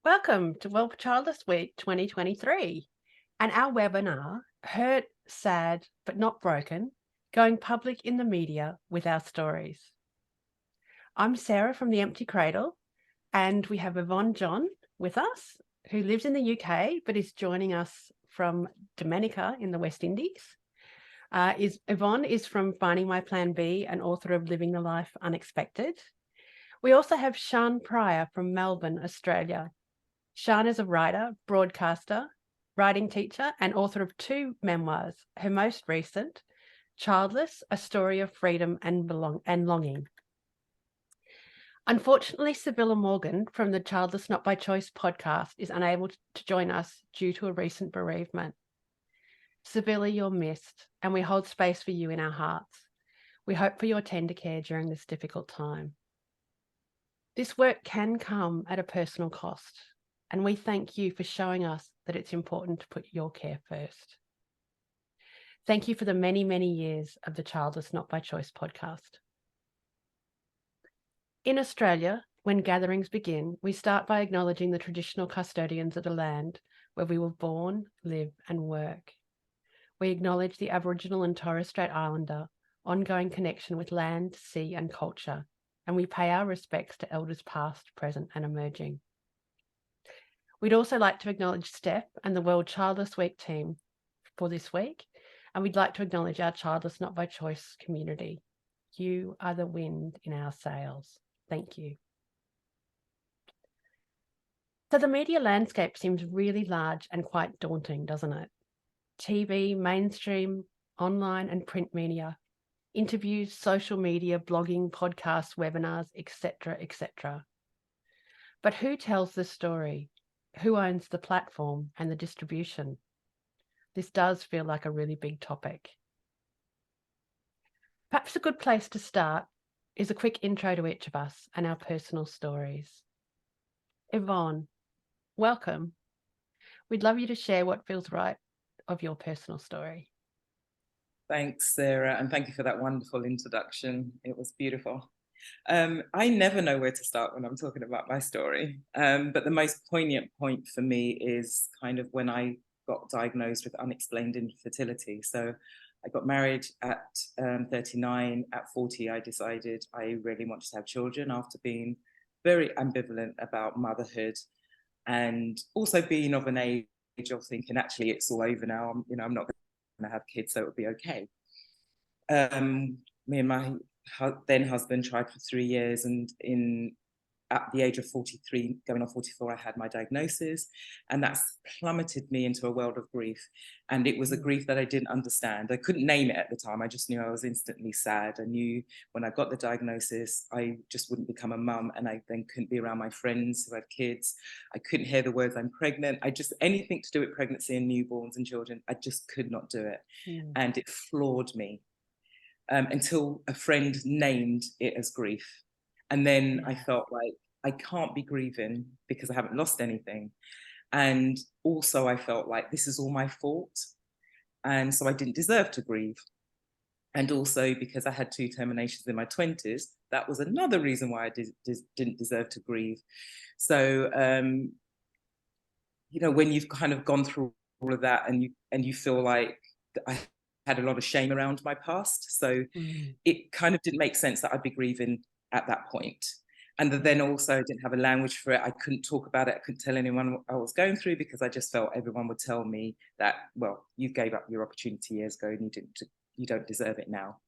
Welcome to Childless Week 2023 and our webinar, Hurt, Sad but Not Broken, Going Public in the Media with Our Stories. I'm Sarah from The Empty Cradle, and we have Yvonne John with us, who lives in the UK but is joining us from Dominica in the West Indies. Yvonne is from Finding My Plan B and author of Living the Life Unexpected. We also have Sian Pryor from Melbourne, Australia. Sian is a writer, broadcaster, writing teacher, and author of 2 memoirs. Her most recent, Childless, A Story of Freedom and Longing. Unfortunately, Sibylla Morgan from the Childless Not by Choice podcast is unable to join us due to a recent bereavement. Sibylla, you're missed, and we hold space for you in our hearts. We hope for your tender care during this difficult time. This work can come at a personal cost, and we thank you for showing us that it's important to put your care first. Thank you for the many, many years of the Childless Not by Choice podcast. In Australia, when gatherings begin, we start by acknowledging the traditional custodians of the land where we were born, live, and work. We acknowledge the Aboriginal and Torres Strait Islander ongoing connection with land, sea, and culture, and we pay our respects to elders past, present, and emerging. We'd also like to acknowledge Steph and the World Childless Week team for this week, and we'd like to acknowledge our Childless Not by Choice community. You are the wind in our sails. Thank you. So the media landscape seems really large and quite daunting, doesn't it? TV, mainstream, online and print media, interviews, social media, blogging, podcasts, webinars, etc., etc. But who tells the story? Who owns the platform and the distribution? This does feel like a really big topic. Perhaps a good place to start is a quick intro to each of us and our personal stories. Yvonne, welcome. We'd love you to share what feels right of your personal story. Thanks, Sarah, and thank you for that wonderful introduction. It was beautiful. I never know where to start when I'm talking about my story, but the most poignant point for me is kind of when I got diagnosed with unexplained infertility. So I got married at 39. At 40, I decided I really wanted to have children after being very ambivalent about motherhood and also being of an age of thinking, actually, it's all over now. I'm not going to have kids, so it'll be okay. Me and my then husband tried for 3 years, and at the age of 43, going on 44, I had my diagnosis, and that's plummeted me into a world of grief. And it was a grief that I didn't understand. I couldn't name it at the time. I just knew I was instantly sad. I knew when I got the diagnosis, I just wouldn't become a mum, and I then couldn't be around my friends who had kids. I couldn't hear the words "I'm pregnant." Anything to do with pregnancy and newborns and children, I just could not do it. And it floored me until a friend named it as grief. And then I felt like I can't be grieving because I haven't lost anything. And also I felt like this is all my fault. And so I didn't deserve to grieve. And also because I had 2 terminations in my 20s, that was another reason why I didn't deserve to grieve. So, when you've kind of gone through all of that and you feel like I had a lot of shame around my past. So it kind of didn't make sense that I'd be grieving at that point. And then also I didn't have a language for it. I couldn't talk about it. I couldn't tell anyone what I was going through because I just felt everyone would tell me that, well, you gave up your opportunity years ago and you don't deserve it now.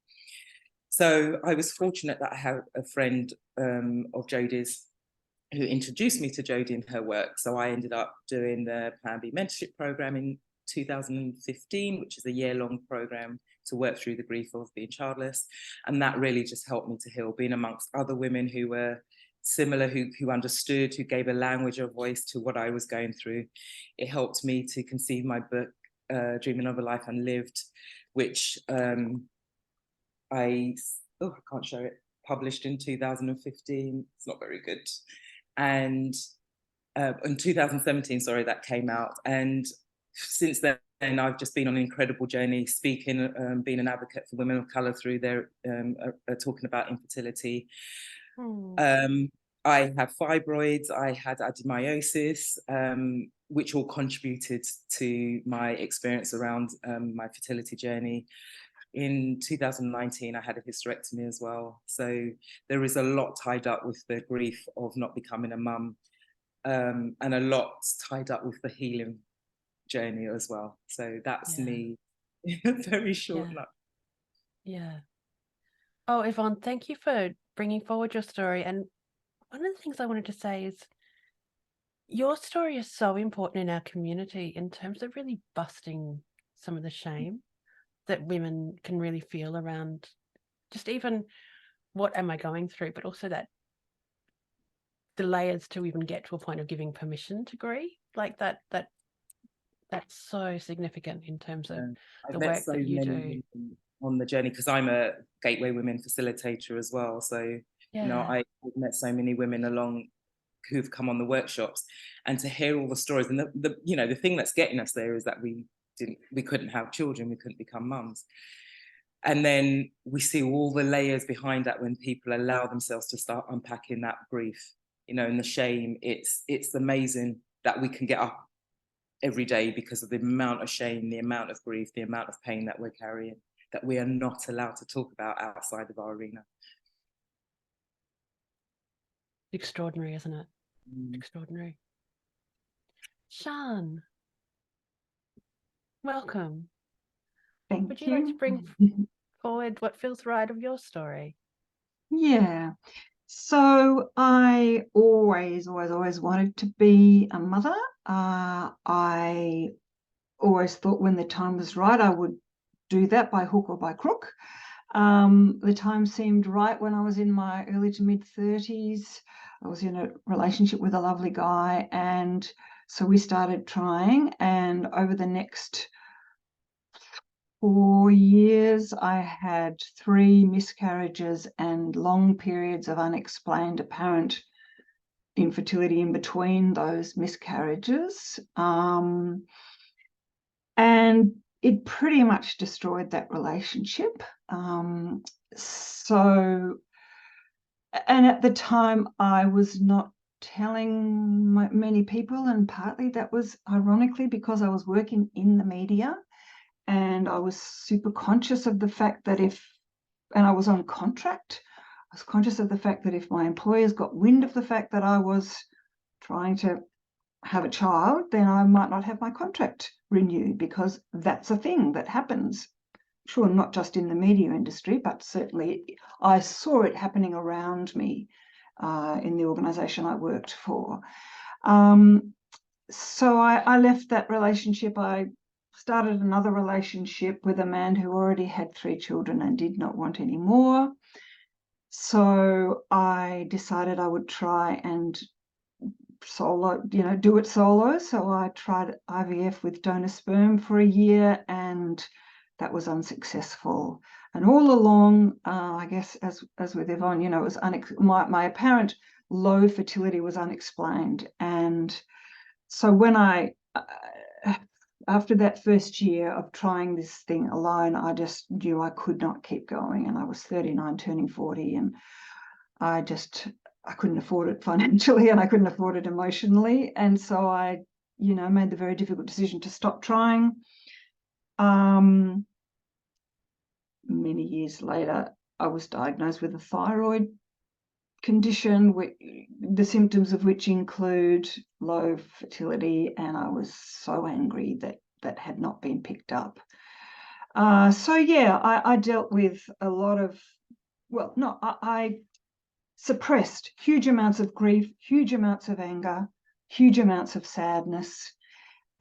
So I was fortunate that I had a friend of Jodie's who introduced me to Jodie and her work. So I ended up doing the Plan B mentorship program in 2015, which is a year-long program to work through the grief of being childless. And that really just helped me to heal, being amongst other women who were similar, who understood, who gave a language or voice to what I was going through. It helped me to conceive my book, Dreaming of a Life Unlived, which I can't show it, published in 2015. It's not very good. And in 2017, sorry, that came out. And since then, I've just been on an incredible journey, speaking, being an advocate for women of colour through their talking about infertility. I have fibroids, I had adenomyosis, which all contributed to my experience around my fertility journey. In 2019, I had a hysterectomy as well. So there is a lot tied up with the grief of not becoming a mum, and a lot tied up with the healing journey as well. So that's me in a very short nutshell. Yeah. Oh, Yvonne, thank you for bringing forward your story. And one of the things I wanted to say is your story is so important in our community in terms of really busting some of the shame that women can really feel around just even what am I going through, but also that the layers to even get to a point of giving permission to grieve, like that's so significant in terms of I've the met work so that you many do women on the journey, because I'm a Gateway Women facilitator as well. So, you know, I've met so many women along who've come on the workshops, and to hear all the stories. And the you know, the thing that's getting us there is that we couldn't have children, we couldn't become mums. And then we see all the layers behind that when people allow themselves to start unpacking that grief, you know, and the shame. It's amazing that we can get up every day because of the amount of shame, the amount of grief, the amount of pain that we're carrying, that we are not allowed to talk about outside of our arena. extraordinary, isn't it? Extraordinary. Sian, welcome. Thank you. Would you like to bring forward what feels right of your story? Yeah. So I always wanted to be a mother. I always thought when the time was right, I would do that by hook or by crook. The time seemed right when I was in my early to mid 30s. I was in a relationship with a lovely guy, and so we started trying, and over the next 4 years, I had 3 miscarriages and long periods of unexplained apparent infertility in between those miscarriages. And it pretty much destroyed that relationship. And at the time, I was not telling many people, and partly that was ironically because I was working in the media. And I was super conscious of the fact that and I was on contract, I was conscious of the fact that if my employers got wind of the fact that I was trying to have a child, then I might not have my contract renewed, because that's a thing that happens. Sure, not just in the media industry, but certainly I saw it happening around me in the organisation I worked for. So I left that relationship. I started another relationship with a man who already had 3 children and did not want any more. So I decided I would try and do it solo. So I tried IVF with donor sperm for a year, and that was unsuccessful. And all along, I guess, as with Yvonne, it was my apparent low fertility was unexplained. And so when after that first year of trying this thing alone, I just knew I could not keep going. And I was 39, turning 40, and I couldn't afford it financially, and I couldn't afford it emotionally. And so I, made the very difficult decision to stop trying. Many years later, I was diagnosed with a thyroid condition, the symptoms of which include low fertility, and I was so angry that had not been picked up. So yeah, I dealt with a lot of, I suppressed huge amounts of grief, huge amounts of anger, huge amounts of sadness.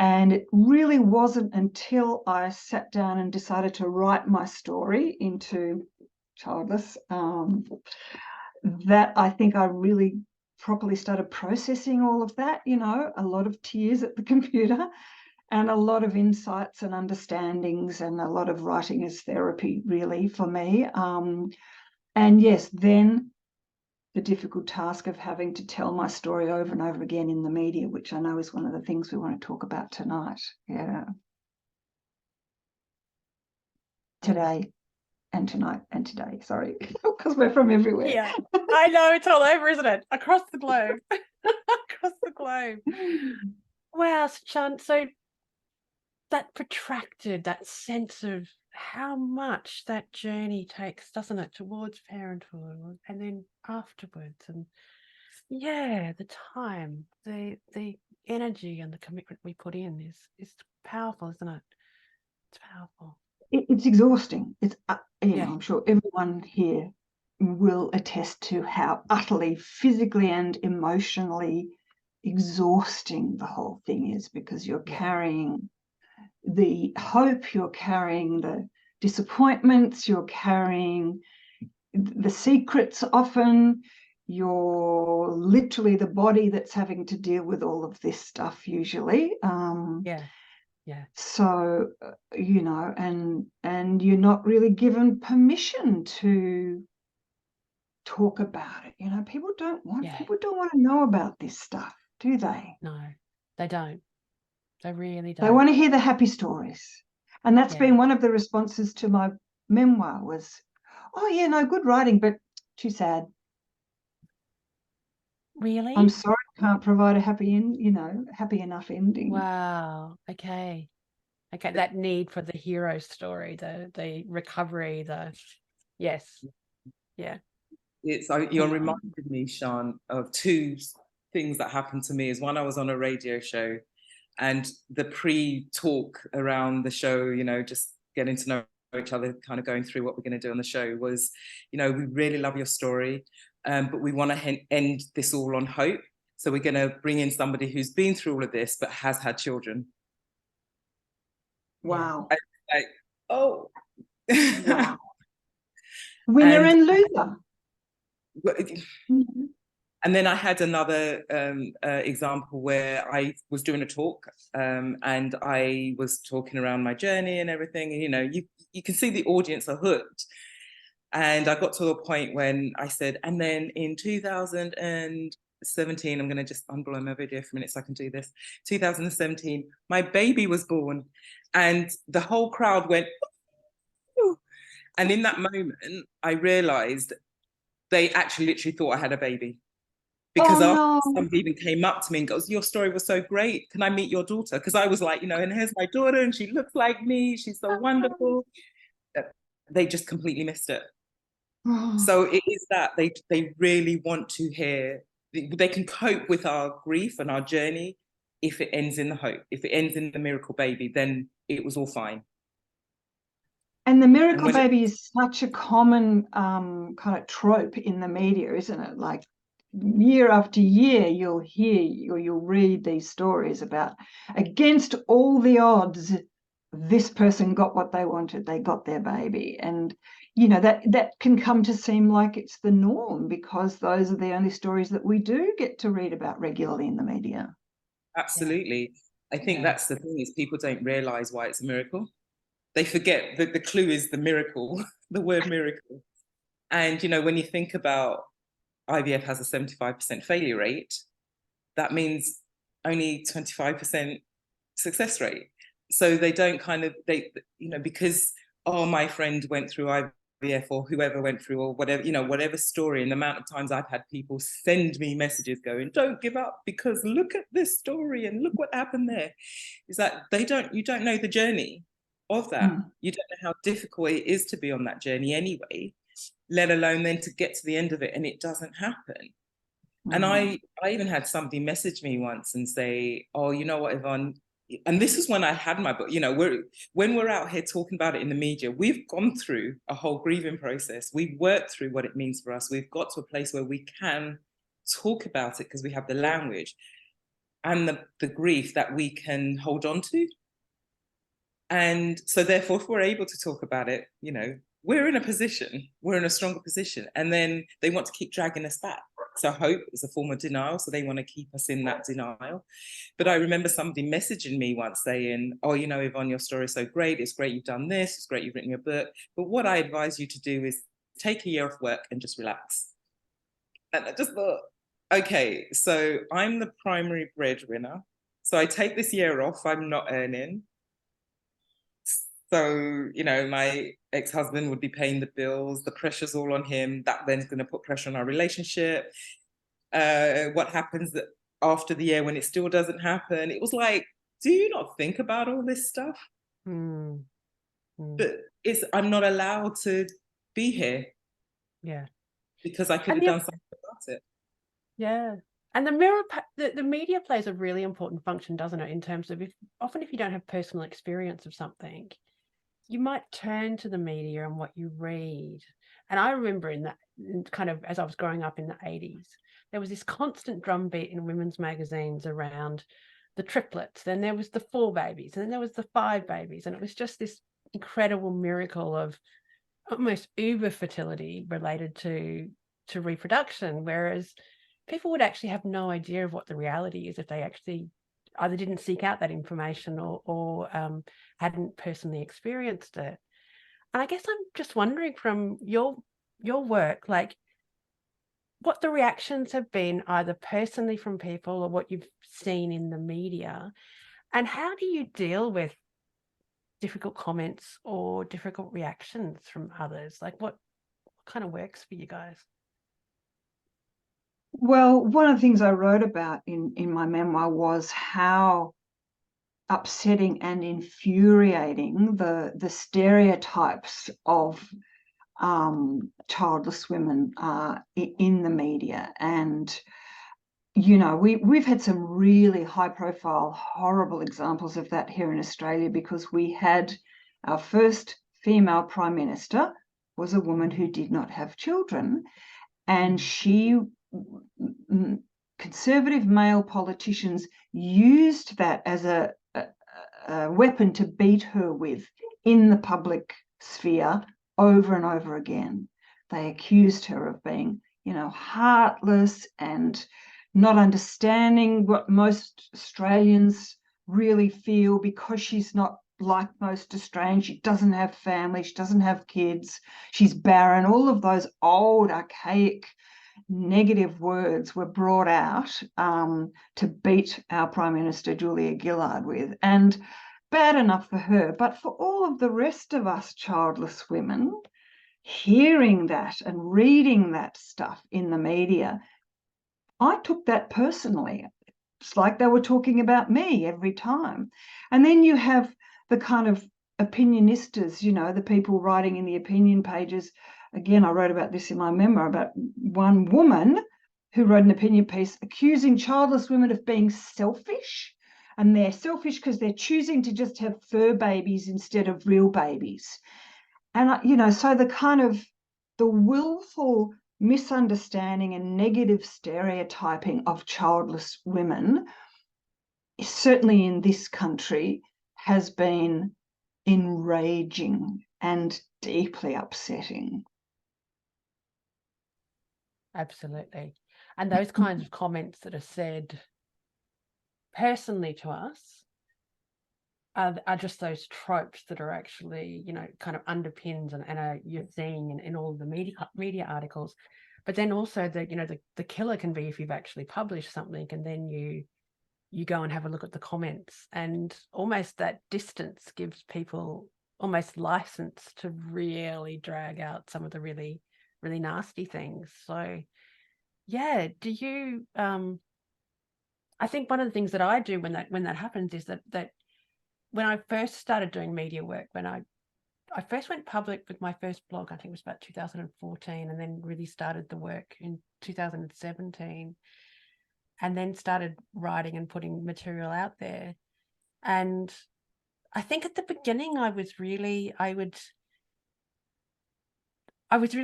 And it really wasn't until I sat down and decided to write my story into Childless that I think I really properly started processing all of that, a lot of tears at the computer and a lot of insights and understandings, and a lot of writing as therapy, really, for me. And yes, then the difficult task of having to tell my story over and over again in the media, which I know is one of the things we want to talk about tonight. Yeah. Today. and tonight and today, sorry, because we're from everywhere. Yeah, I know, it's all over, isn't it? Across the globe. Across the globe. Wow, Sean, so that protracted, that sense of how much that journey takes, doesn't it, towards parenthood and then afterwards. And yeah, the time, the energy and the commitment we put in is powerful, isn't it? It's powerful. It's exhausting. It's, you Yeah. know, I'm sure everyone here will attest to how utterly physically and emotionally exhausting the whole thing is, because you're carrying the hope, you're carrying the disappointments, you're carrying the secrets often, you're literally the body that's having to deal with all of this stuff usually. So, you know, and you're not really given permission to talk about it. You know, people don't want to know about this stuff, do they? No, they don't. They really don't. They want to hear the happy stories. And that's been one of the responses to my memoir was, oh yeah, no, good writing, but too sad. Really? I'm sorry, I can't provide a happy happy enough ending. Wow. Okay. That need for the hero story, the recovery, yes. Yeah. You're reminded me, Sean, of two things that happened to me. Is one, I was on a radio show, and the pre-talk around the show, you know, just getting to know each other, kind of going through what we're going to do on the show, was, you know, we really love your story, but we want to end this all on hope. So we're going to bring in somebody who's been through all of this, but has had children. Wow. Like, oh. Wow. Winner and loser. And then I had another example where I was doing a talk, and I was talking around my journey and everything. And, you know, you can see the audience are hooked. And I got to a point when I said, and then in 2017, I'm going to just unblow my video for a minute so I can do this. 2017, my baby was born, and the whole crowd went, ooh. And in that moment, I realized they actually literally thought I had a baby. Because somebody even came up to me and goes, your story was so great. Can I meet your daughter? Because I was like, you know, and here's my daughter and she looks like me. She's so wonderful. They just completely missed it. So it is that they really want to hear, they can cope with our grief and our journey if it ends in the hope. If it ends in the miracle baby, then it was all fine. And the miracle baby is such a common kind of trope in the media, isn't it? Like, year after year, you'll hear or you'll read these stories about, against all the odds, this person got what they wanted, they got their baby. And, you know, that can come to seem like it's the norm, because those are the only stories that we do get to read about regularly in the media. Absolutely. I think that's the thing, is people don't realize why it's a miracle. They forget that the clue is the miracle, the word miracle. And, you know, when you think about IVF has a 75% failure rate, that means only 25% success rate. So they don't because, oh, my friend went through IVF, or whoever went through, or whatever, you know, whatever story. And the amount of times I've had people send me messages going, don't give up, because look at this story and look what happened there. Is that you don't know the journey of that. You don't know how difficult it is to be on that journey anyway, let alone then to get to the end of it and it doesn't happen. And I even had somebody message me once and say, oh, you know what, Yvonne, and this is when I had my book, you know, when we're out here talking about it in the media, we've gone through a whole grieving process. We've worked through what it means for us. We've got to a place where we can talk about it because we have the language and the grief that we can hold on to. And so therefore, if we're able to talk about it, you know, we're in a stronger position. And then they want to keep dragging us back. So hope is a form of denial. So they want to keep us in that denial. But I remember somebody messaging me once saying, oh, you know, Yvonne, your story is so great. It's great you've done this. It's great you've written your book. But what I advise you to do is take a year off work and just relax. And I just thought, okay, so I'm the primary breadwinner. So I take this year off, I'm not earning. So, you know, my ex-husband would be paying the bills, the pressure's all on him, that then's going to put pressure on our relationship. What happens after the year when it still doesn't happen? It was like, do you not think about all this stuff? But I'm not allowed to be here. Yeah. Because I could have done something about it. Yeah. And the media plays a really important function, doesn't it? In terms of often if you don't have personal experience of something, you might turn to the media and what you read. And I remember kind of as I was growing up in the 80s, there was this constant drumbeat in women's magazines around the triplets. Then there was the 4 babies, and then there was the 5 babies. And it was just this incredible miracle of almost uber fertility related to reproduction, whereas people would actually have no idea of what the reality is if they actually either didn't seek out that information or hadn't personally experienced it. And I guess I'm just wondering from your work, like what the reactions have been either personally from people or what you've seen in the media, and how do you deal with difficult comments or difficult reactions from others? Like what kind of works for you guys? Well, one of the things I wrote about in my memoir was how upsetting and infuriating the stereotypes of childless women are in the media. And you know, we've had some really high profile, horrible examples of that here in Australia, because we had our first female prime minister was a woman who did not have children, and conservative male politicians used that as a weapon to beat her with in the public sphere over and over again. They accused her of being, you know, heartless and not understanding what most Australians really feel, because she's not like most Australians. She doesn't have family, she doesn't have kids, she's barren. All of those old, archaic, negative words were brought out to beat our Prime Minister, Julia Gillard, with. And bad enough for her, but for all of the rest of us childless women, hearing that and reading that stuff in the media, I took that personally. It's like they were talking about me every time. And then you have the kind of opinionistas, you know, the people writing in the opinion pages. Again, I wrote about this in my memoir, about one woman who wrote an opinion piece accusing childless women of being selfish. And they're selfish because they're choosing to just have fur babies instead of real babies. And, you know, so the kind of the willful misunderstanding and negative stereotyping of childless women, certainly in this country, has been enraging and deeply upsetting. Absolutely. And those kinds of comments that are said personally to us are just those tropes that are actually, you know, kind of underpins and are you're seeing in all the media articles. But then also the killer can be if you've actually published something and then you go and have a look at the comments, and almost that distance gives people almost license to really drag out some of the really, really nasty things. So yeah, do you I think one of the things that I do when that happens is that when I first started doing media work, when I first went public with my first blog, I think it was about 2014, and then really started the work in 2017, and then started writing and putting material out there. And I think at the beginning I was really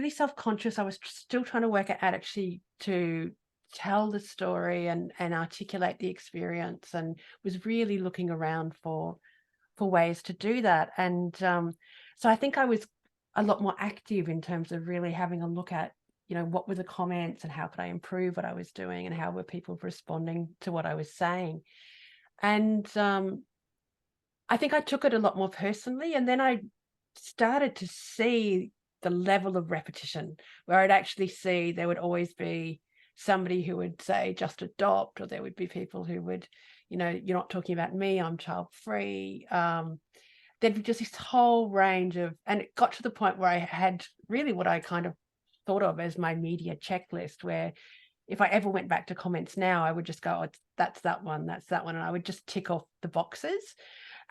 self-conscious. I was still trying to work out actually to tell the story and articulate the experience, and was really looking around for ways to do that. And so I think I was a lot more active in terms of really having a look at, you know, what were the comments and how could I improve what I was doing and how were people responding to what I was saying. And I think I took it a lot more personally. And then I started to see the level of repetition, where I'd actually see there would always be somebody who would say just adopt, or there would be people who would, you know, you're not talking about me, I'm child free. there'd be just this whole range of, and it got to the point where I had really what I kind of thought of as my media checklist, where if I ever went back to comments now, I would just go, oh, that's that one, and I would just tick off the boxes.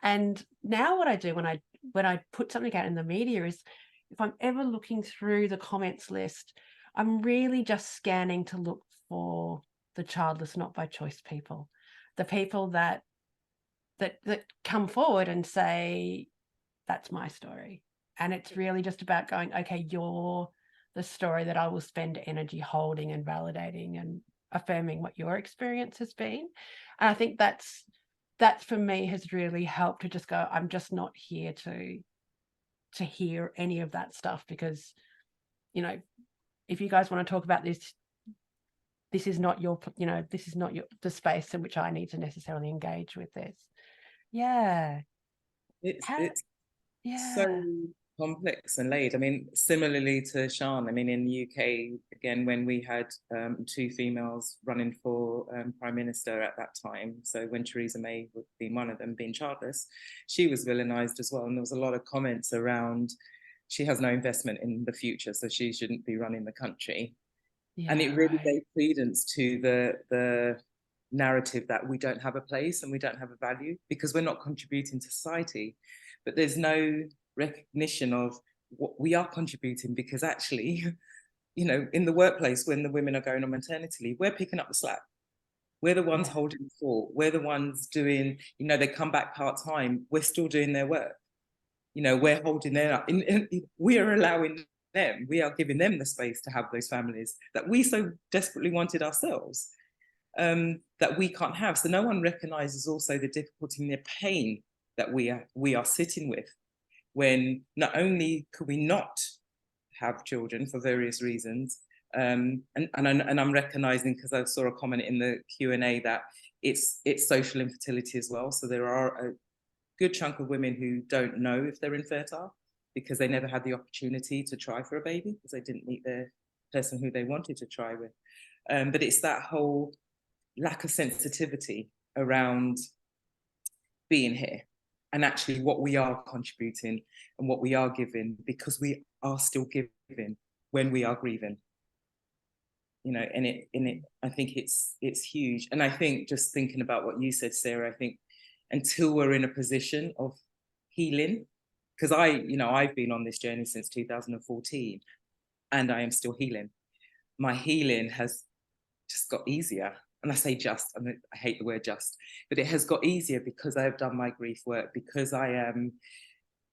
And now what I do when I put something out in the media is, if I'm ever looking through the comments list, I'm really just scanning to look for the childless, not by choice people, the people that come forward and say, that's my story. And it's really just about going, okay, you're the story that I will spend energy holding and validating and affirming what your experience has been. And I think that's for me has really helped to just go, I'm just not here to hear any of that stuff, because, you know, if you guys want to talk about this is not your, you know, this is not the space in which I need to necessarily engage with this. Yeah. It's Yeah. so complex and laid. I mean, similarly to Sian, I mean, in the UK, again, when we had 2 females running for Prime Minister at that time, so when Theresa May would be one of them, being childless, she was vilified as well. And there was a lot of comments around, she has no investment in the future, so she shouldn't be running the country. Yeah, and it really gave credence to the narrative that we don't have a place and we don't have a value because we're not contributing to society. But there's no recognition of what we are contributing, because actually, you know, in the workplace, when the women are going on maternity leave, we're picking up the slack. We're the ones holding the fort. We're the ones doing, you know, they come back part-time, we're still doing their work. You know, we're holding them up. We are allowing them, we are giving them the space to have those families that we so desperately wanted ourselves, that we can't have. So no one recognizes also the difficulty and the pain that we are sitting with, when not only could we not have children for various reasons, and I'm recognizing, because I saw a comment in the Q&A, that it's social infertility as well. So there are a good chunk of women who don't know if they're infertile because they never had the opportunity to try for a baby because they didn't meet the person who they wanted to try with. But it's that whole lack of sensitivity around being here and actually what we are contributing and what we are giving, because we are still giving when we are grieving. You know, and it I think it's huge. And I think, just thinking about what you said, Sarah, I think until we're in a position of healing, because I've been on this journey since 2014 and I am still healing. My healing has just got easier. And I say just, I hate the word just, but it has got easier because I have done my grief work, because I am,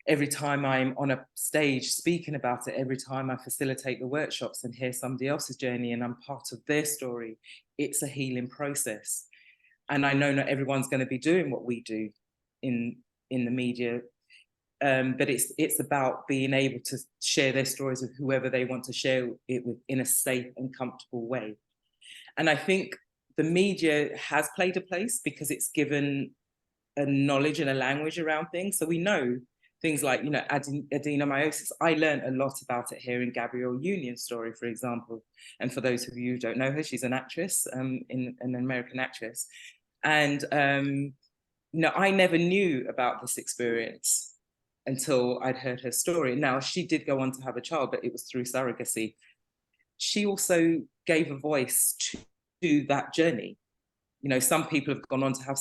every time I'm on a stage speaking about it, every time I facilitate the workshops and hear somebody else's journey and I'm part of their story, it's a healing process. And I know not everyone's going to be doing what we do in the media, but it's about being able to share their stories with whoever they want to share it with in a safe and comfortable way. And I think the media has played a place because it's given a knowledge and a language around things. So we know things like, you know, adenomyosis. I learned a lot about it hearing Gabrielle Union's story, for example. And for those of you who don't know her, she's an actress, an American actress. And, you know, I never knew about this experience until I'd heard her story. Now, she did go on to have a child, but it was through surrogacy. She also gave a voice to that journey. You know, some people have gone on to have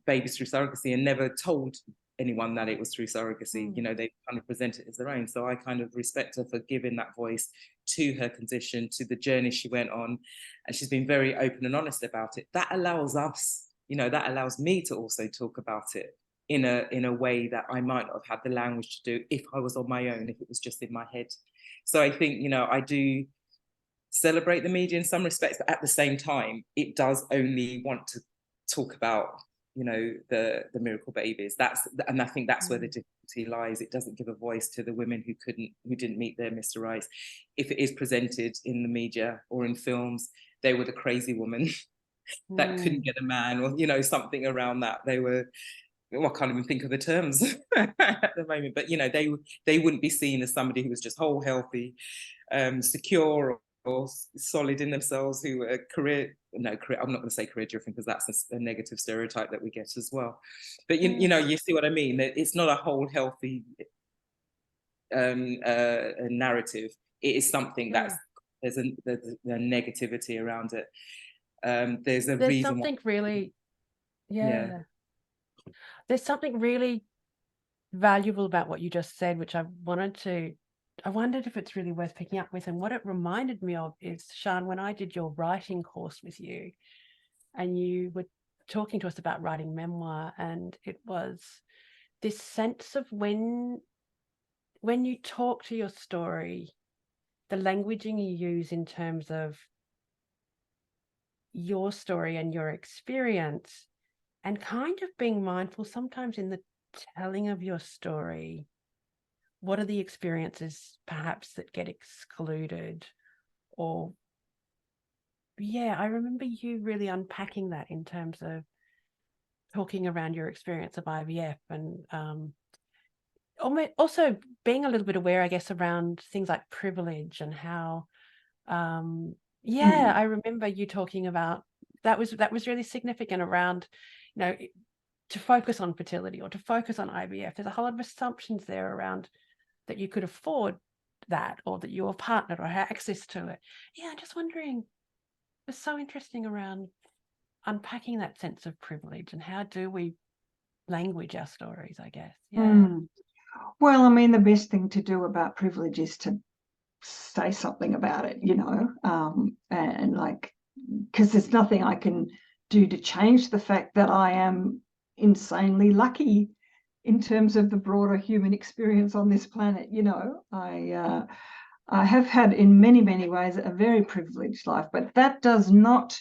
babies through surrogacy and never told anyone that it was through surrogacy. You know, they kind of present it as their own. So I kind of respect her for giving that voice to her condition, to the journey she went on. And she's been very open and honest about it. That allows us, you know, that allows me to also talk about it in a way that I might not have had the language to do if I was on my own, if it was just in my head. So I think, you know, I do celebrate the media in some respects, but at the same time, it does only want to talk about, you know, the miracle babies. And I think that's where the difficulty lies. It doesn't give a voice to the women who didn't meet their Mr. Right. If it is presented in the media or in films, they were the crazy woman that couldn't get a man, or, you know, something around that. They were, well, I can't even think of the terms at the moment, but, you know, they wouldn't be seen as somebody who was just whole, healthy, secure, or solid in themselves, who were career no, I'm not going to say career driven, because that's a negative stereotype that we get as well. But you know, you see what I mean? It's not a whole healthy narrative. It is something that's there's a negativity around it. There's reason something really, there's something really valuable about what you just said, which I wondered if it's really worth picking up with. And what it reminded me of is, Sian, when I did your writing course with you, and you were talking to us about writing memoir, and it was this sense of when you talk to your story, the languaging you use in terms of your story and your experience, and kind of being mindful sometimes in the telling of your story, what are the experiences perhaps that get excluded? Or I remember you really unpacking that in terms of talking around your experience of IVF, and also being a little bit aware, I guess, around things like privilege and how I remember you talking about that was really significant around, you know, to focus on fertility or to focus on IVF. There's a whole lot of assumptions there around that you could afford that, or that you were partnered or had access to it. I'm just wondering, it's so interesting around unpacking that sense of privilege and how do we language our stories, I guess. Well, I mean, the best thing to do about privilege is to say something about it, you know, and like, because there's nothing I can do to change the fact that I am insanely lucky in terms of the broader human experience on this planet. You know, I have had in many, many ways a very privileged life, but that does not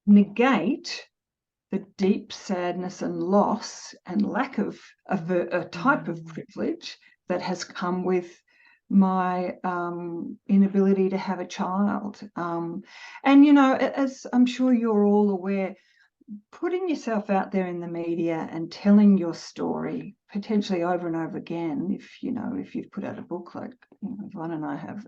negate the deep sadness and loss and lack of a type of privilege that has come with my inability to have a child. And, you know, as I'm sure you're all aware, putting yourself out there in the media and telling your story potentially over and over again, if you've put out a book like, you know, Yvonne and I have,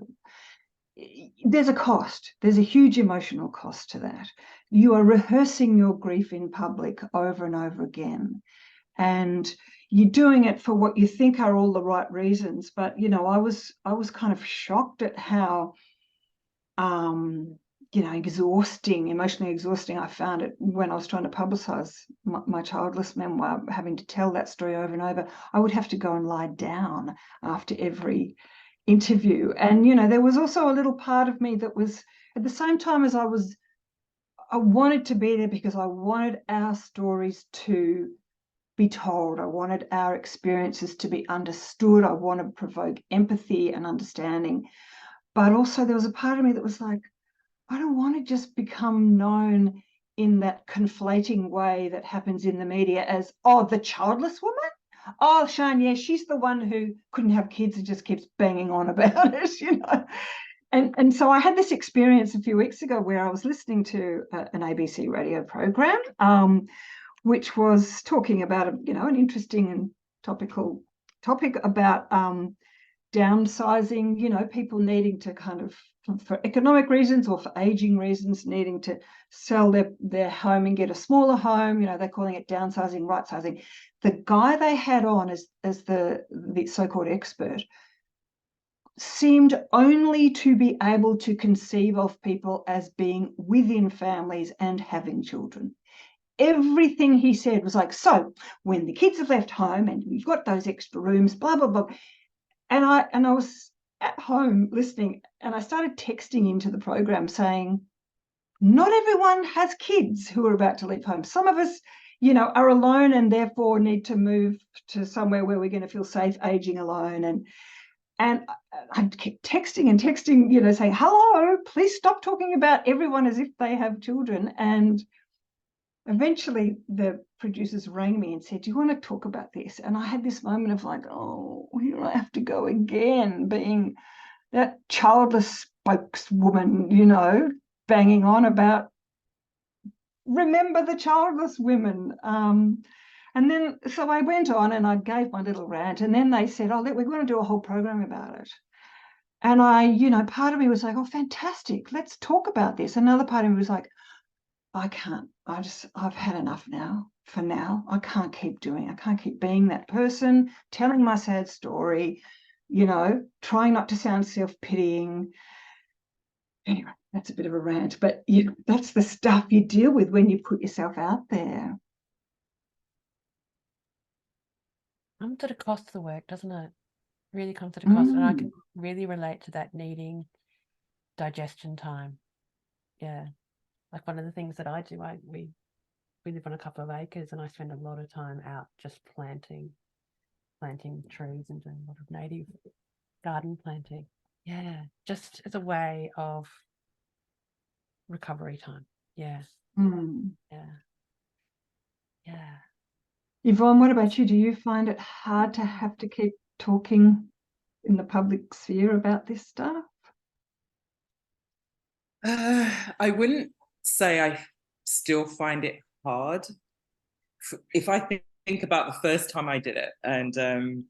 there's a cost. There's a huge emotional cost to that. You are rehearsing your grief in public over and over again, and you're doing it for what you think are all the right reasons. But, you know, I was kind of shocked at how you know, emotionally exhausting I found it when I was trying to publicize my Childless memoir, having to tell that story over and over. I would have to go and lie down after every interview. And, you know, there was also a little part of me that was, at the same time as I wanted to be there because I wanted our stories to be told. I wanted our experiences to be understood. I wanted to provoke empathy and understanding. But also there was a part of me that was like, I don't want to just become known in that conflating way that happens in the media as, oh, the childless woman? Oh, Sian, yeah, she's the one who couldn't have kids and just keeps banging on about it, you know. And so I had this experience a few weeks ago where I was listening to an ABC radio program, which was talking about, you know, an interesting and topical topic about downsizing, you know, people needing to kind of, for economic reasons or for aging reasons, needing to sell their home and get a smaller home. You know, they're calling it downsizing, right sizing. The guy they had on as the so-called expert seemed only to be able to conceive of people as being within families and having children. Everything he said was like, so when the kids have left home and we've got those extra rooms, blah, blah, blah. And I was at home listening, and I started texting into the program saying, not everyone has kids who are about to leave home. Some of us, you know, are alone and therefore need to move to somewhere where we're going to feel safe aging alone. And I kept texting and texting, you know, saying, hello, please stop talking about everyone as if they have children. And eventually the producers rang me and said, do you want to talk about this? And I had this moment of like, oh, here I have to go again, being that childless spokeswoman, you know, banging on about remember the childless women. And then, so I went on and I gave my little rant, and then they said, oh, we're going to do a whole program about it. And I, you know, part of me was like, oh, fantastic, let's talk about this. Another part of me was like, I can't, I've had enough now. For now, I can't keep being that person, telling my sad story, you know, trying not to sound self-pitying. Anyway, that's a bit of a rant, but that's the stuff you deal with when you put yourself out there. Comes at a cost to the work, doesn't it? Really comes at a cost. And I can really relate to that needing digestion time. Yeah. Like one of the things that I do, we live on a couple of acres and I spend a lot of time out just planting trees and doing a lot of native garden planting. Yeah. Just as a way of recovery time. Yeah. Yeah. Yeah. Yvonne, what about you? Do you find it hard to have to keep talking in the public sphere about this stuff? I wouldn't say I still find it hard. If I think about the first time I did it, and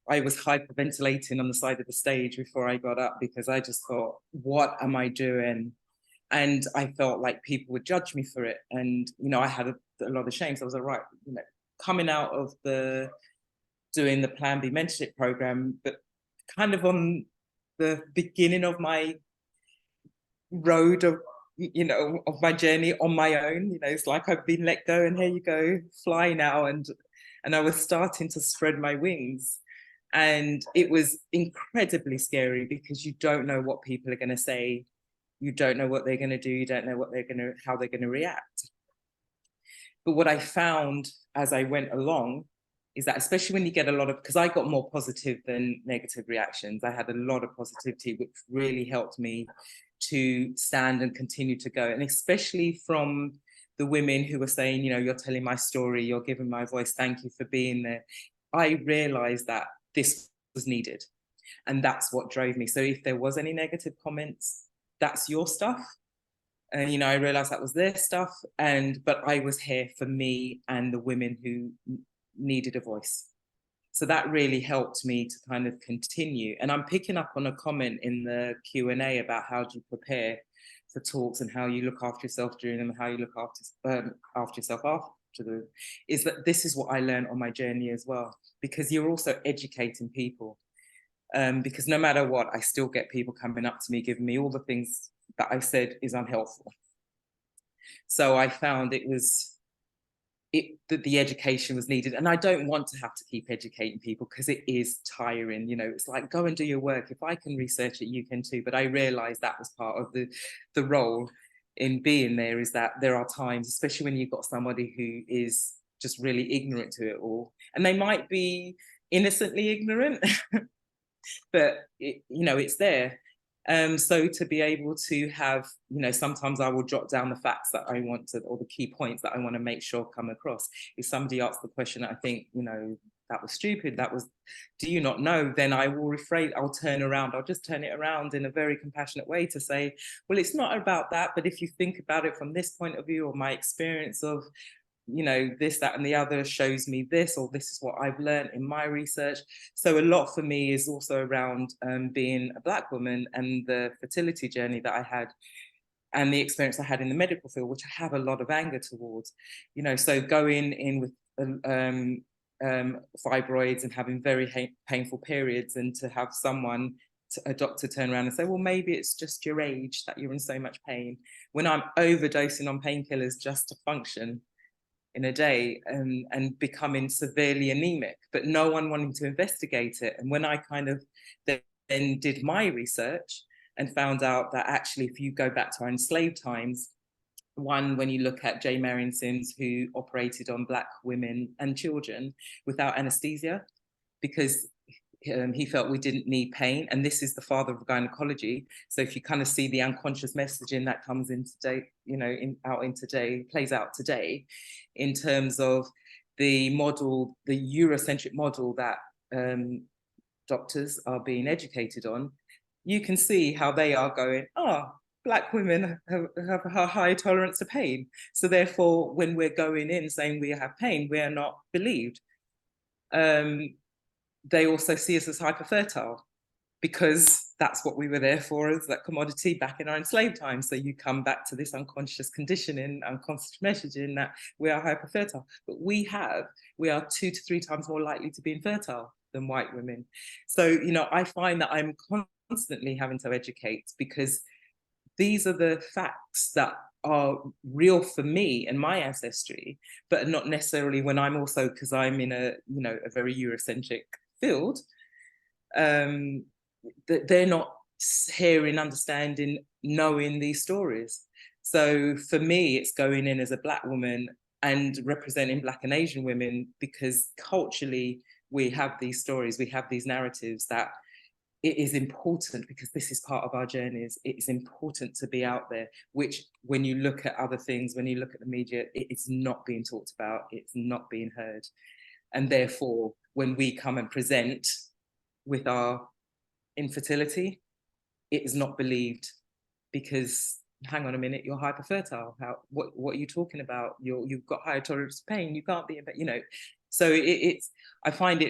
I was hyperventilating on the side of the stage before I got up because I just thought, what am I doing? And I felt like people would judge me for it. And, you know, I had a lot of shame. So I was like, right, you know, coming out of doing the Plan B mentorship program, but kind of on the beginning of my road of, you know, of my journey on my own. You know, it's like I've been let go and here you go, fly now. And I was starting to spread my wings. And it was incredibly scary because you don't know what people are going to say. You don't know what they're going to do. You don't know how they're going to react. But what I found as I went along is that, especially when you get a lot of, because I got more positive than negative reactions, I had a lot of positivity, which really helped me to stand and continue to go. And especially from the women who were saying, you know, you're telling my story, you're giving my voice, thank you for being there. I realized that this was needed. And that's what drove me. So if there was any negative comments, that's your stuff. And, you know, I realized that was their stuff. But I was here for me and the women who needed a voice. So that really helped me to kind of continue. And I'm picking up on a comment in the Q&A about how do you prepare for talks and how you look after yourself during them, and how you look after yourself after them, is that this is what I learned on my journey as well, because you're also educating people. Because no matter what, I still get people coming up to me, giving me all the things that I said is unhelpful. So I found that the education was needed. And I don't want to have to keep educating people because it is tiring. You know, it's like, go and do your work. If I can research it, you can too. But I realized that was part of the role in being there, is that there are times, especially when you've got somebody who is just really ignorant to it all. And they might be innocently ignorant, but you know, it's there. So to be able to have, you know, sometimes I will jot down the facts that I want to, or the key points that I want to make sure come across. If somebody asks the question, I think, you know, that was stupid, do you not know? Then I will rephrase, I'll just turn it around in a very compassionate way to say, well, it's not about that, but if you think about it from this point of view, or my experience of, you know, this, that, and the other shows me this, or this is what I've learned in my research. So a lot for me is also around being a Black woman and the fertility journey that I had, and the experience I had in the medical field, which I have a lot of anger towards. You know, so going in with fibroids and having very painful periods, and to have a doctor turn around and say, well, maybe it's just your age that you're in so much pain, when I'm overdosing on painkillers just to function in a day, and becoming severely anemic, but no one wanting to investigate it. And when I kind of then did my research and found out that actually, if you go back to our enslaved times, when you look at J. Marion Sims, who operated on Black women and children without anesthesia, because he felt we didn't need pain, and this is the father of gynecology. So if you kind of see the unconscious messaging that comes in today, you know, plays out today, in terms of the model, the Eurocentric model that doctors are being educated on, you can see how they are going, Black women have a high tolerance to pain. So therefore, when we're going in saying we have pain, we are not believed. They also see us as hyperfertile. because that's what we were there for, as that commodity back in our enslaved time. So you come back to this unconscious conditioning, unconscious messaging that we are hyperfertile, but we are 2 to 3 times more likely to be infertile than white women. So, you know, I find that I'm constantly having to educate, because these are the facts that are real for me and my ancestry, but not necessarily when I'm also, because I'm in a, you know, a very Eurocentric field, that they're not hearing, understanding, knowing these stories. So for me, it's going in as a Black woman and representing Black and Asian women, because culturally we have these stories, we have these narratives that it is important, because this is part of our journeys. It's important to be out there, which when you look at other things, when you look at the media, it's not being talked about, it's not being heard. And therefore, when we come and present with our infertility, it is not believed, because hang on a minute, you're hyperfertile. What are you talking about? You've got higher tolerance to pain, you can't be, you know. So I find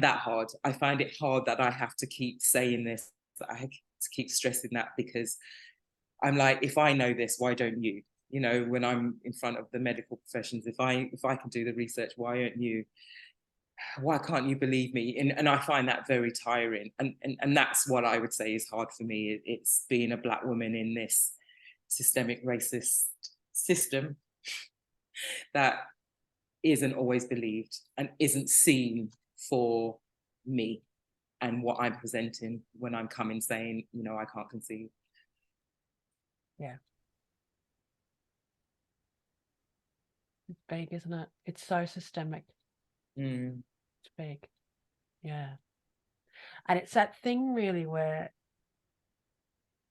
that hard. I find it hard that I have to keep saying this, that I have to keep stressing that, because I'm like, if I know this, why don't you? You know, when I'm in front of the medical professions, if I can do the research, why aren't you? Why can't you believe me? And I find that very tiring. And that's what I would say is hard for me. It's being a Black woman in this systemic racist system that isn't always believed and isn't seen for me and what I'm presenting when I'm coming saying, you know, I can't conceive. Yeah. It's big, isn't it? It's so systemic. Mm. It's big. Yeah. And it's that thing really where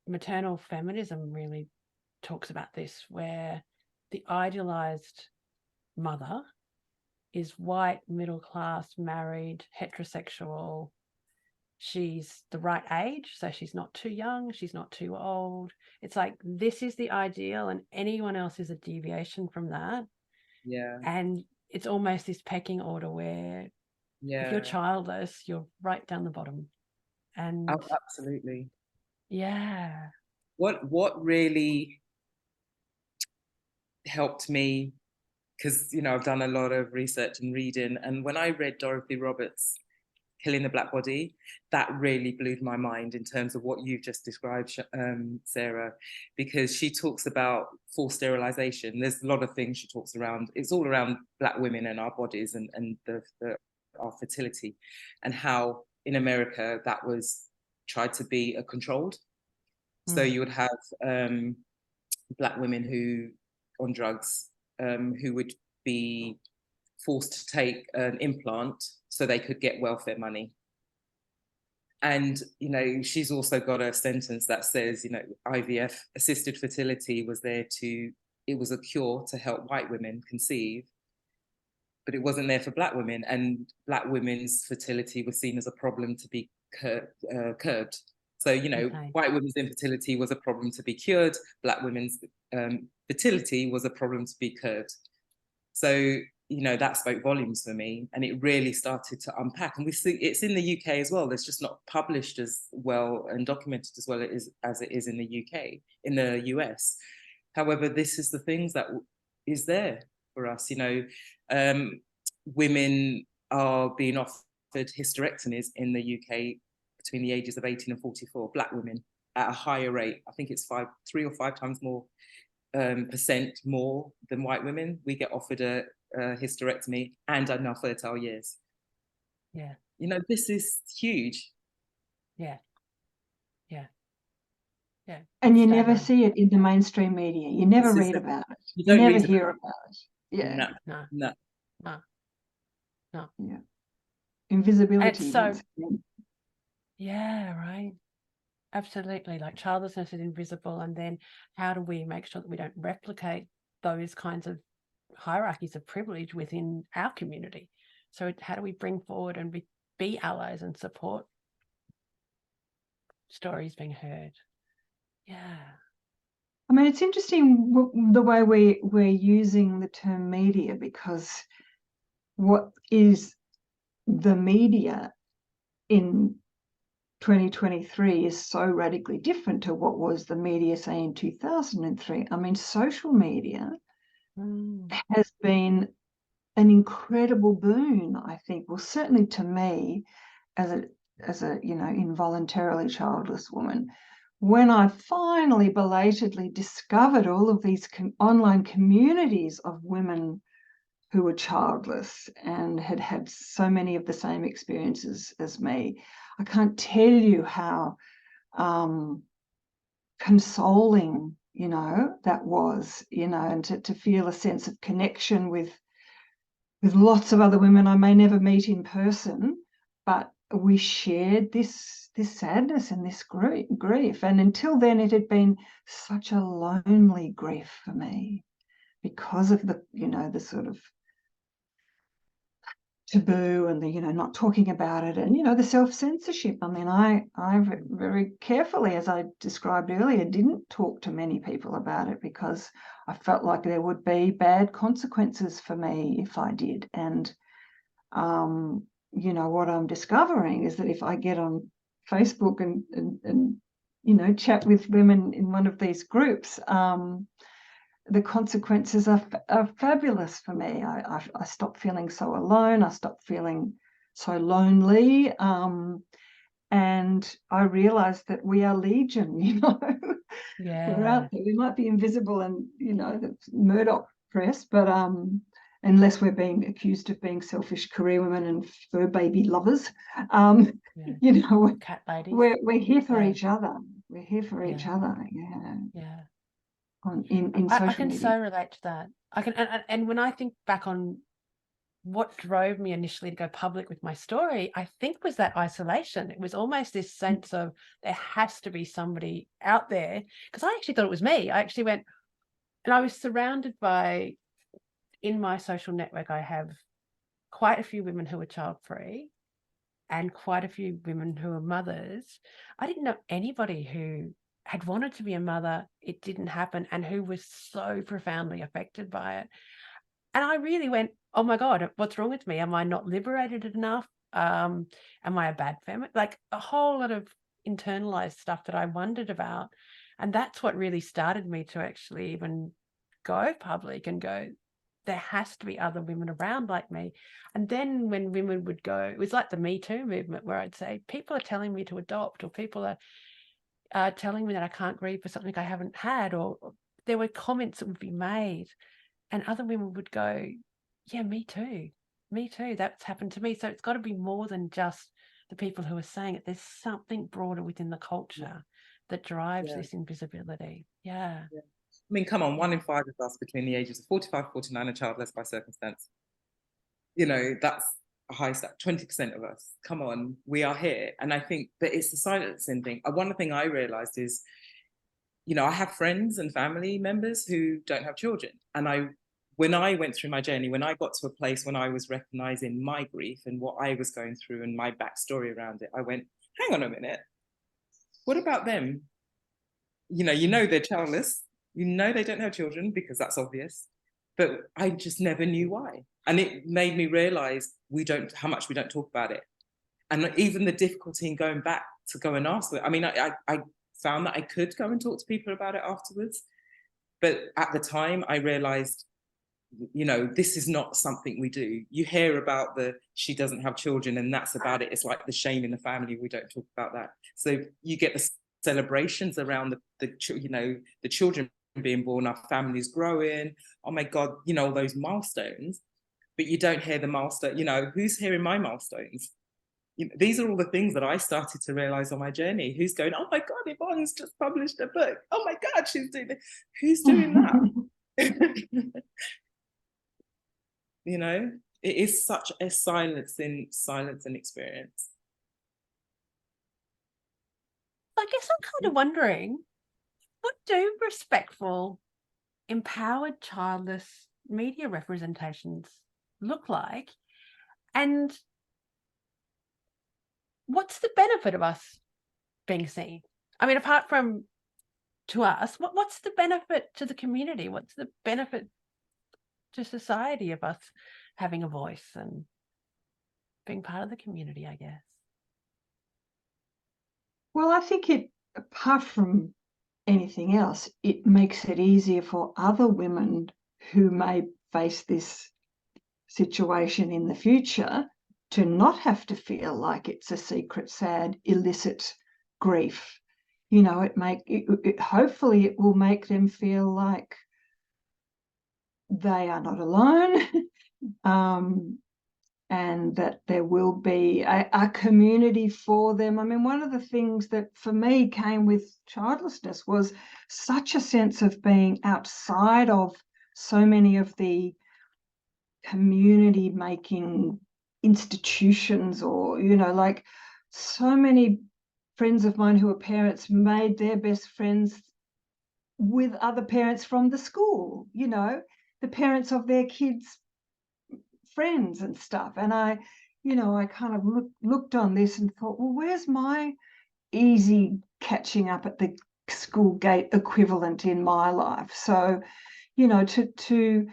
maternal feminism really talks about this, where the idealized mother is white, middle class, married, heterosexual. She's the right age, so she's not too young, she's not too old. It's like, this is the ideal, and anyone else is a deviation from that. Yeah. And it's almost this pecking order where if you're childless, you're right down the bottom. And absolutely. Yeah. What really helped me, because, you know, I've done a lot of research and reading, and when I read Dorothy Roberts' Killing the Black Body, that really blew my mind in terms of what you've just described, Sarah, because she talks about forced sterilization. There's a lot of things she talks around. It's all around Black women and our bodies and our fertility, and how in America that was tried to be controlled. So you would have Black women who on drugs who would be forced to take an implant so they could get welfare money. And, you know, she's also got a sentence that says, you know, IVF, assisted fertility, was there to, it was a cure to help white women conceive, but it wasn't there for Black women. And Black women's fertility was seen as a problem to be curbed. So, you know, white women's infertility was a problem to be cured. Black women's fertility was a problem to be curbed. So, you know, that spoke volumes for me, and it really started to unpack. And we see it's in the UK as well. It's just not published as well and documented as well as it is in the UK, in the US. However, this is the things that is there for us. You know, women are being offered hysterectomies in the UK between the ages of 18 and 44, Black women, at a higher rate. I think it's 3 or 5 times more percent more than white women. We get offered a hysterectomy and in our fertile years. Yeah. You know, this is huge. Yeah. Yeah. Yeah. And you never see it in the mainstream media. You never read about it. You don't never hear about it. Yeah. No. Yeah. Invisibility. So, yeah, right. Absolutely. Like, childlessness is invisible. And then how do we make sure that we don't replicate those kinds of hierarchies of privilege within our community? So how do we bring forward and be allies and support stories being heard? Yeah. I mean, it's interesting the way we're using the term media, because what is the media in 2023 is so radically different to what was the media, say, in 2003. I mean, social media has been an incredible boon, I think. Well, certainly to me, as a involuntarily childless woman, when I finally belatedly discovered all of these online communities of women who were childless and had had so many of the same experiences as me, I can't tell you how consoling, that was, and to feel a sense of connection with lots of other women I may never meet in person, but we shared this sadness and this grief. And until then, it had been such a lonely grief for me because of the, the sort of taboo and the, not talking about it and, the self-censorship. I mean, I very carefully, as I described earlier, didn't talk to many people about it because I felt like there would be bad consequences for me if I did. And what I'm discovering is that if I get on Facebook and chat with women in one of these groups, the consequences are fabulous for me. I stop feeling so alone. I stop feeling so lonely. And I realized that we are legion, Yeah. We're out there. We might be invisible and, the Murdoch press, but unless we're being accused of being selfish career women and fur baby lovers, Cat ladies. we're here for each other. We're here for each other. Yeah. In I social can media. so relate to that. I can, and when I think back on what drove me initially to go public with my story, I think was that isolation. It was almost this sense of there has to be somebody out there, because I actually thought it was me. I actually went, and I was surrounded by, in my social network, I have quite a few women who are child-free and quite a few women who are mothers. I didn't know anybody who had wanted to be a mother, it didn't happen, and who was so profoundly affected by it. And I really went, oh my God, what's wrong with me? Am I not liberated enough? Am I a bad feminist? Like a whole lot of internalized stuff that I wondered about. And that's what really started me to actually even go public and go, there has to be other women around like me. And then when women would go, it was like the Me Too movement where I'd say, people are telling me to adopt, or people are telling me that I can't grieve for something I haven't had, or there were comments that would be made. And other women would go, yeah, me too. Me too. That's happened to me. So it's got to be more than just the people who are saying it. There's something broader within the culture that drives this invisibility. Yeah. I mean, come on, 1 in 5 of us between the ages of 45, 49 are childless by circumstance. That's a high stat, 20% of us. Come on, we are here. And I think that it's the silencing thing. One thing I realized is, I have friends and family members who don't have children. And when I went through my journey, when I got to a place when I was recognizing my grief and what I was going through and my backstory around it, I went, hang on a minute, what about them? They're childless. They don't have children because that's obvious. But I just never knew why. And it made me realize how much we don't talk about it. And even the difficulty in going back to go and ask. I mean, I found that I could go and talk to people about it afterwards. But at the time, I realized, this is not something we do. You hear about she doesn't have children and that's about it. It's like the shame in the family. We don't talk about that. So you get the celebrations around the children being born, our families growing. Oh my God, all those milestones. But you don't hear the milestone. Who's hearing my milestones? These are all the things that I started to realize on my journey. Who's going, oh my God, Yvonne's just published a book. Oh my God, she's doing it. Who's doing that? It is such a silencing experience. I guess I'm kind of wondering, what do respectful, empowered, childless media representations look like? And what's the benefit of us being seen? I mean, apart from to us, what's the benefit to the community? What's the benefit to society of us having a voice and being part of the community, I guess? Well, I think it, apart from anything else, it makes it easier for other women who may face this situation in the future to not have to feel like it's a secret, sad, illicit grief. You know, hopefully it will make them feel like they are not alone, and that there will be a community for them. I mean, one of the things that for me came with childlessness was such a sense of being outside of so many of the community making institutions, or, you know, like so many friends of mine who are parents made their best friends with other parents from the school, you know, the parents of their kids' friends and stuff. And I, you know, I kind of looked on this and thought, well, where's my easy catching up at the school gate equivalent in my life? So, you know, to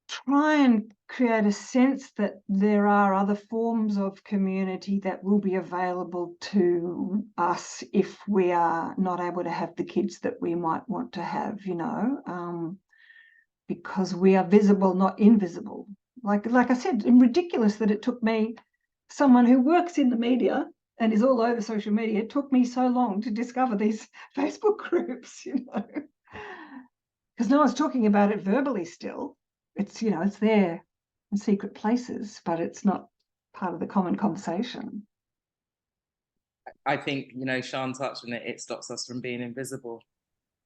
try and create a sense that there are other forms of community that will be available to us if we are not able to have the kids that we might want to have, you know, because we are visible, not invisible. Like I said, it's ridiculous that it took me, someone who works in the media and is all over social media, it took me so long to discover these Facebook groups, you know, because no one's talking about it verbally still. It's, you know, it's there in secret places, but it's not part of the common conversation. I think, you know, Sean touched on it, it stops us from being invisible.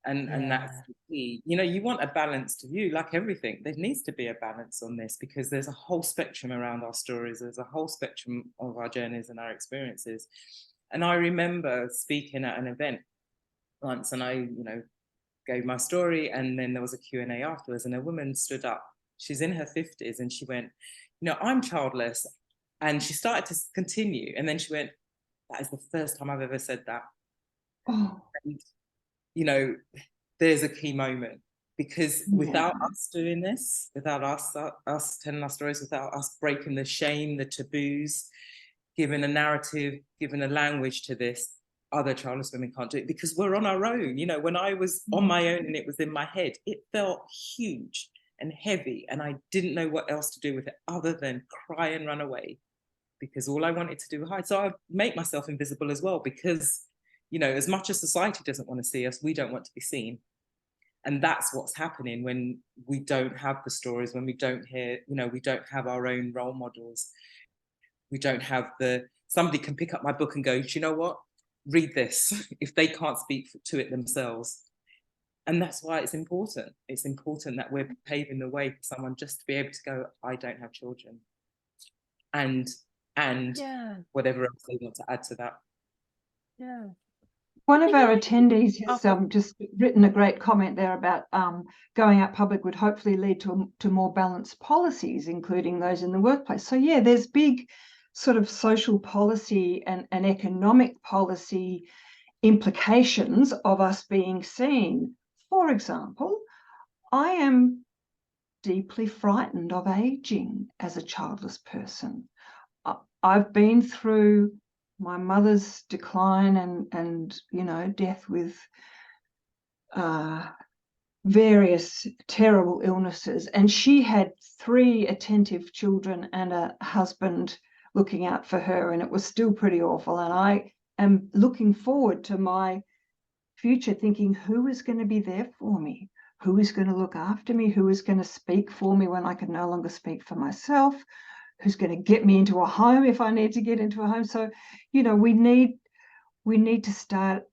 And that's the key. You know, you want a balanced view, like everything. There needs to be a balance on this, because there's a whole spectrum around our stories. There's a whole spectrum of our journeys and our experiences. And I remember speaking at an event once, and I, you know, gave my story, and then there was a Q&A afterwards, and a woman stood up. She's in her 50s, and she went, you know, I'm childless. And she started to continue, and then she went, that is the first time I've ever said that. Oh. And, you know, there's a key moment, because without us doing this, without us telling our stories, without us breaking the shame, the taboos, giving a narrative, giving a language to this, other childless women can't do it, because we're on our own. You know, when I was on my own and it was in my head, it felt huge and heavy, and I didn't know what else to do with it other than cry and run away, because all I wanted to do was hide. So I make myself invisible as well, because, you know, as much as society doesn't want to see us, we don't want to be seen. And that's what's happening when we don't have the stories, when we don't hear, you know, we don't have our own role models. We don't have somebody can pick up my book and go, do you know what? Read this, if they can't speak to it themselves. And that's why it's important. It's important that we're paving the way for someone just to be able to go, I don't have children. And whatever else they want to add to that. Yeah. One of our attendees has just written a great comment there about going out public would hopefully lead to more balanced policies, including those in the workplace. So yeah, there's big sort of social policy and economic policy implications of us being seen. For example, I am deeply frightened of aging as a childless person. I've been through my mother's decline and you know, death with various terrible illnesses, and she had 3 attentive children and a husband looking out for her, and it was still pretty awful. And I am looking forward to my future thinking, who is going to be there for me? Who is going to look after me? Who is going to speak for me when I can no longer speak for myself? Who's going to get me into a home if I need to get into a home? So, you know, we need to start.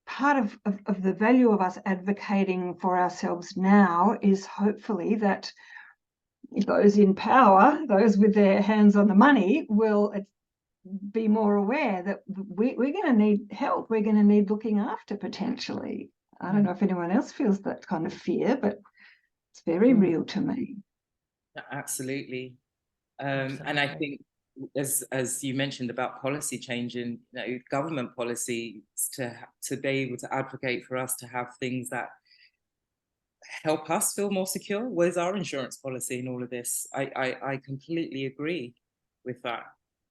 Part of the value of us advocating for ourselves now is hopefully that those in power, those with their hands on the money, will be more aware that we're going to need help. We're going to need looking after potentially. I don't know if anyone else feels that kind of fear, but it's very real to me. Absolutely. And I think, as you mentioned about policy changing, you know, government policy to be able to advocate for us to have things that help us feel more secure. Where's our insurance policy in all of this? I completely agree with that.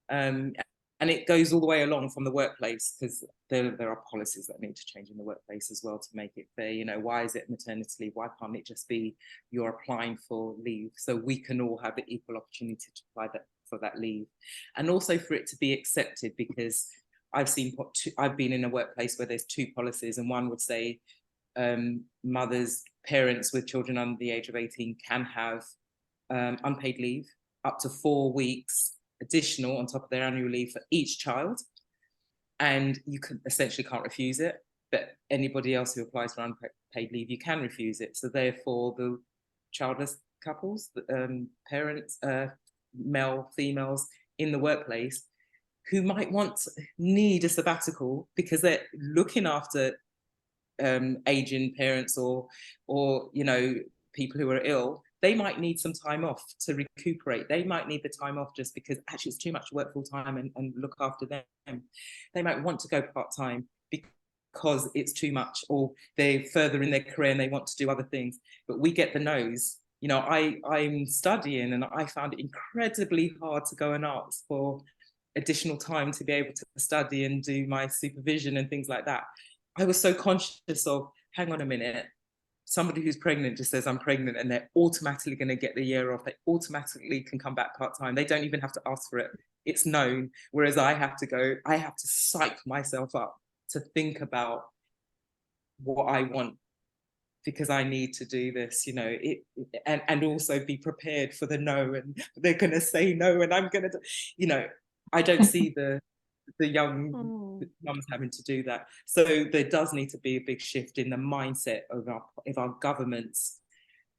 And And it goes all the way along from the workplace, because there are policies that need to change in the workplace as well to make it fair. You know, why is it maternity leave? Why can't it just be you're applying for leave so we can all have the equal opportunity to apply for that leave? And also for it to be accepted, because I've been in a workplace where there's two policies, and one would say parents with children under the age of 18 can have unpaid leave up to 4 weeks additional on top of their annual leave for each child, and you essentially can't refuse it. But anybody else who applies for unpaid leave, you can refuse it. So therefore, the childless couples, parents, male, females in the workplace, who might need a sabbatical because they're looking after aging parents or you know, people who are ill, they might need some time off to recuperate. They might need the time off just because actually it's too much to work full time and look after them. They might want to go part-time because it's too much, or they're further in their career and they want to do other things. But we get the no's. You know, I'm studying and I found it incredibly hard to go and ask for additional time to be able to study and do my supervision and things like that. I was so conscious of, hang on a minute, somebody who's pregnant just says I'm pregnant and they're automatically going to get the year off. They automatically can come back part-time. They don't even have to ask for it. It's known. Whereas I have to psych myself up to think about what I want, because I need to do this, you know, and also be prepared for the no, and they're going to say no, and I'm going to, you know, I don't see the young mums having to do that. So there does need to be a big shift in the mindset of our governments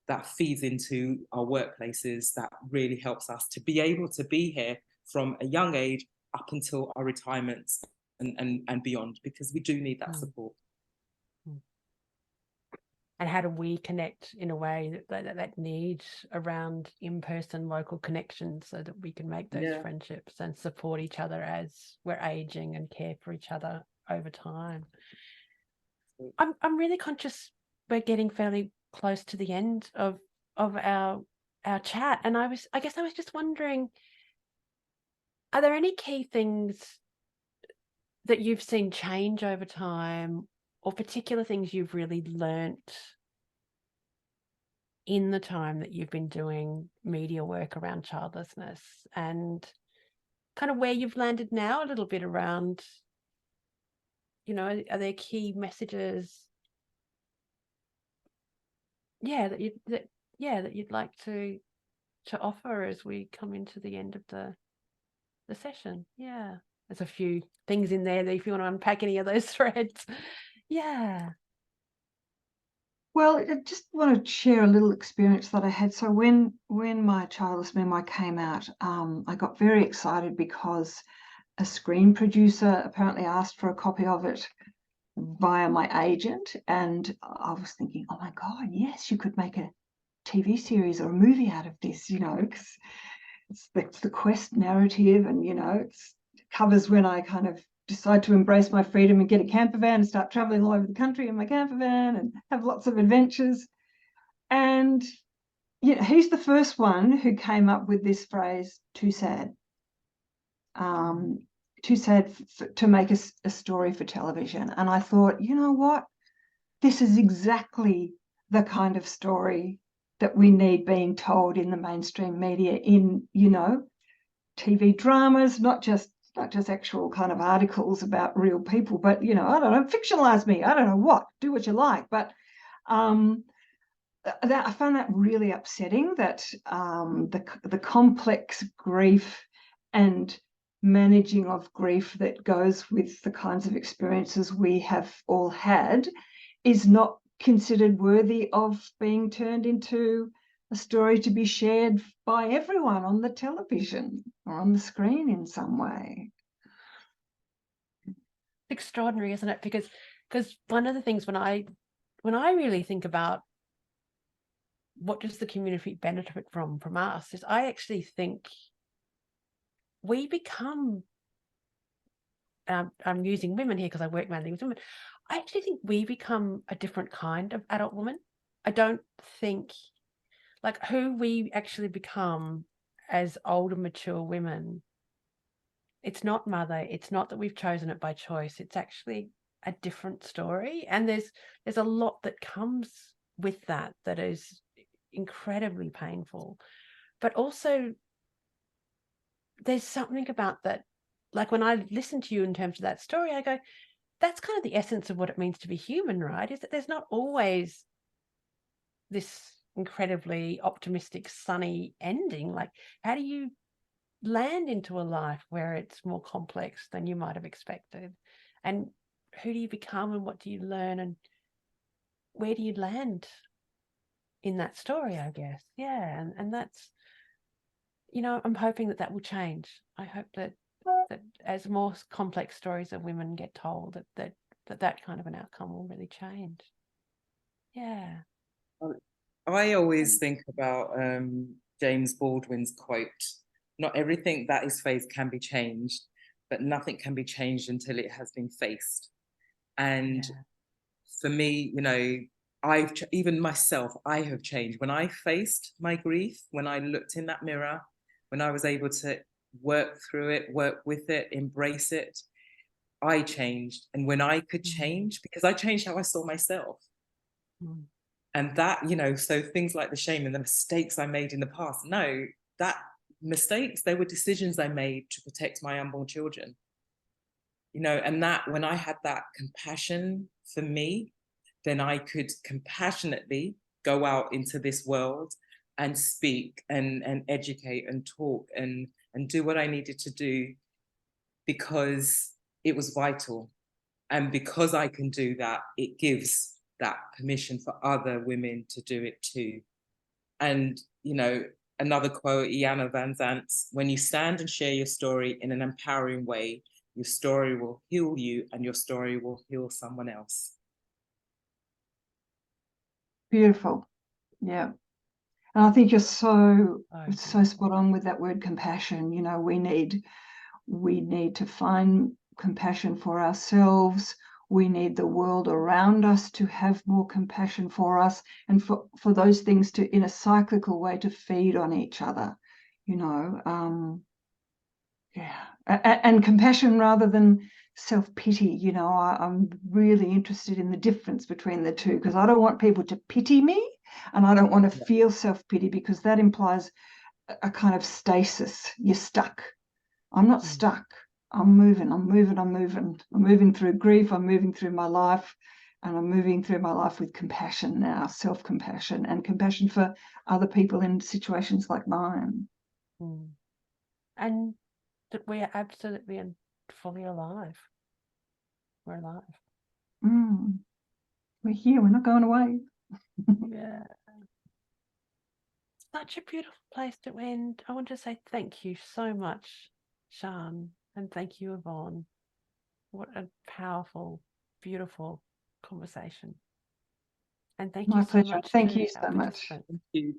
that feeds into our workplaces, that really helps us to be able to be here from a young age up until our retirements and beyond, because we do need that support. And how do we connect in a way that needs around in-person local connections so that we can make those friendships and support each other as we're aging and care for each other over time? I'm really conscious we're getting fairly close to the end of our chat, and I guess I was just wondering, are there any key things that you've seen change over time, or particular things you've really learnt in the time that you've been doing media work around childlessness, and kind of where you've landed now a little bit around, you know, are there key messages that you'd like to offer as we come into the end of the session? Yeah, there's a few things in there that if you want to unpack any of those threads. Well, I just want to share a little experience that I had. So when my childless memoir came out, I got very excited because a screen producer apparently asked for a copy of it via my agent, and I was thinking, oh my God, yes, you could make a TV series or a movie out of this, you know, because it's the quest narrative, and, you know, it covers when I kind of decide to embrace my freedom and get a camper van and start traveling all over the country in my camper van and have lots of adventures. And you know, he's the first one who came up with this phrase, too sad. Too sad to make a story for television. And I thought, you know what? This is exactly the kind of story that we need being told in the mainstream media, in, you know, TV dramas, not just actual kind of articles about real people, but, you know, I don't know, fictionalize me. I don't know what, do what you like. But I found that really upsetting, that the complex grief and managing of grief that goes with the kinds of experiences we have all had is not considered worthy of being turned into a story to be shared by everyone on the television or on the screen in some way. Extraordinary, isn't it? Because one of the things when I really think about what does the community benefit from us, is I actually think we become, I'm using women here because I work mainly with women, I actually think we become a different kind of adult woman. I don't think, like, who we actually become as older, mature women It's not mother. It's not that we've chosen it by choice. It's actually a different story. And there's a lot that comes with that is incredibly painful. But also there's something about that. Like when I listen to you in terms of that story, I go, that's kind of the essence of what it means to be human, right? Is that there's not always this incredibly optimistic, sunny ending. Like, how do you land into a life where it's more complex than you might have expected? And who do you become, and what do you learn, and where do you land in that story, I guess? Yeah. And that's, I'm hoping that will change. I hope that as more complex stories of women get told, that kind of an outcome will really change. Yeah. I always think about James Baldwin's quote, not everything that is faced can be changed, but nothing can be changed until it has been faced. And for me, even myself, I have changed. When I faced my grief, when I looked in that mirror, when I was able to work through it, work with it, embrace it, I changed. And when I could change, because I changed how I saw myself. And that, so things like the shame and the mistakes I made in the past, no, that mistakes, they were decisions I made to protect my unborn children. And that when I had that compassion for me, then I could compassionately go out into this world and speak and educate and talk and do what I needed to do, because it was vital. And because I can do that, it gives that permission for other women to do it too. And, another quote, Iyanla Vanzant's, when you stand and share your story in an empowering way, your story will heal you and your story will heal someone else. Beautiful. Yeah. And I think you're so spot on with that word compassion. We need to find compassion for ourselves. We need the world around us to have more compassion for us, and for those things to, in a cyclical way, to feed on each other, and compassion rather than self-pity. I'm really interested in the difference between the two, because I don't want people to pity me, and I don't want to feel self-pity, because that implies a kind of stasis. You're stuck. I'm not stuck. I'm moving through grief. I'm moving through my life, and I'm moving through my life with compassion now, self-compassion, and compassion for other people in situations like mine. And that we are absolutely and fully alive. We're alive. We're here. We're not going away. Yeah. Such a beautiful place to end. I want to say thank you so much, Sian, and thank you, Yvonne. What a powerful, beautiful conversation. And thank you so much. Thank you so much.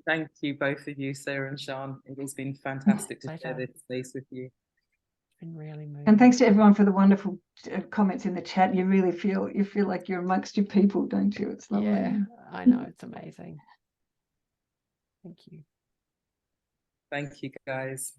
Thank you, both of you, Sarah and Sian. It has been fantastic to share this space with you. It's been really moving. And thanks to everyone for the wonderful comments in the chat. You really feel like you're amongst your people, don't you? It's lovely. Yeah, I know. It's amazing. Thank you. Thank you, guys.